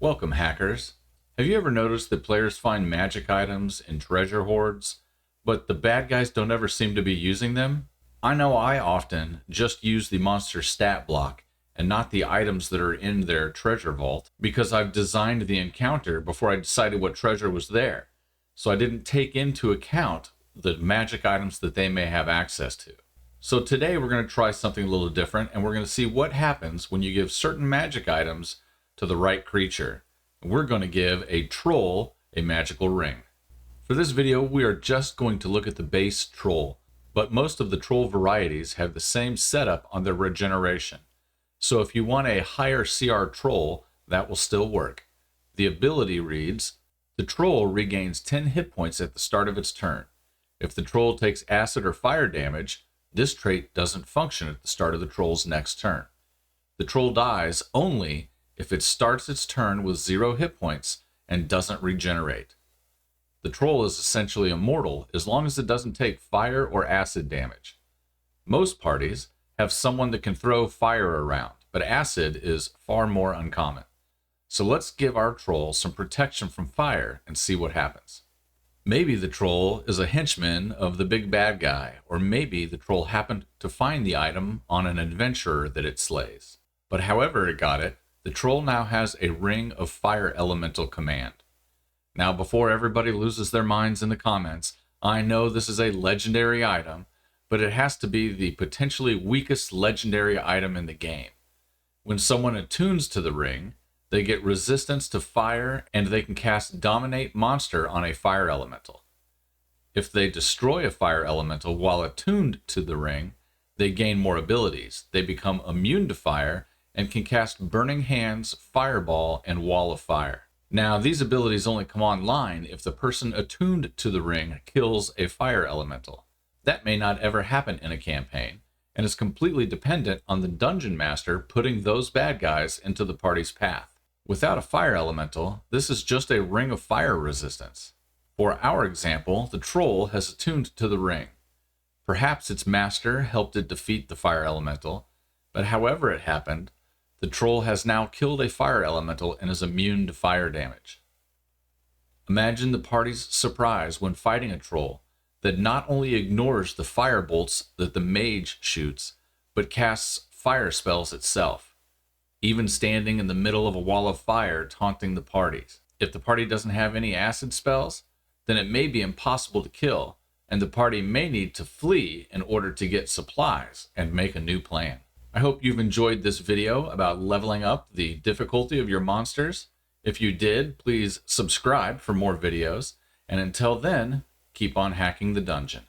Welcome, hackers. Have you ever noticed that players find magic items in treasure hoards, but the bad guys don't ever seem to be using them? I know I often just use the monster stat block and not the items that are in their treasure vault because I've designed the encounter before I decided what treasure was there. So I didn't take into account the magic items that they may have access to. So today we're going to try something a little different, and we're going to see what happens when you give certain magic items to the right creature. We're going to give a troll a magical ring. For this video, we are just going to look at the base troll, but most of the troll varieties have the same setup on their regeneration. So if you want a higher CR troll, that will still work. The ability reads, the troll regains 10 hit points at the start of its turn. If the troll takes acid or fire damage, this trait doesn't function at the start of the troll's next turn. The troll dies only if it starts its turn with 0 hit points and doesn't regenerate. The troll is essentially immortal as long as it doesn't take fire or acid damage. Most parties have someone that can throw fire around, but acid is far more uncommon. So let's give our troll some protection from fire and see what happens. Maybe the troll is a henchman of the big bad guy, or maybe the troll happened to find the item on an adventurer that it slays. But however it got it, the troll now has a Ring of Fire Elemental command. Now, before everybody loses their minds in the comments, I know this is a legendary item, but it has to be the potentially weakest legendary item in the game. When someone attunes to the ring, they get resistance to fire and they can cast Dominate Monster on a fire elemental. If they destroy a fire elemental while attuned to the ring, they gain more abilities. They become immune to fire and can cast Burning Hands, Fireball, and Wall of Fire. Now, these abilities only come online if the person attuned to the ring kills a fire elemental. That may not ever happen in a campaign, and is completely dependent on the dungeon master putting those bad guys into the party's path. Without a fire elemental, this is just a Ring of Fire resistance. For our example, the troll has attuned to the ring. Perhaps its master helped it defeat the fire elemental, but however it happened, the troll has now killed a fire elemental and is immune to fire damage. Imagine the party's surprise when fighting a troll that not only ignores the fire bolts that the mage shoots, but casts fire spells itself, even standing in the middle of a wall of fire taunting the parties. If the party doesn't have any acid spells, then it may be impossible to kill, and the party may need to flee in order to get supplies and make a new plan. I hope you've enjoyed this video about leveling up the difficulty of your monsters. If you did, please subscribe for more videos, and until then, keep on hacking the dungeon.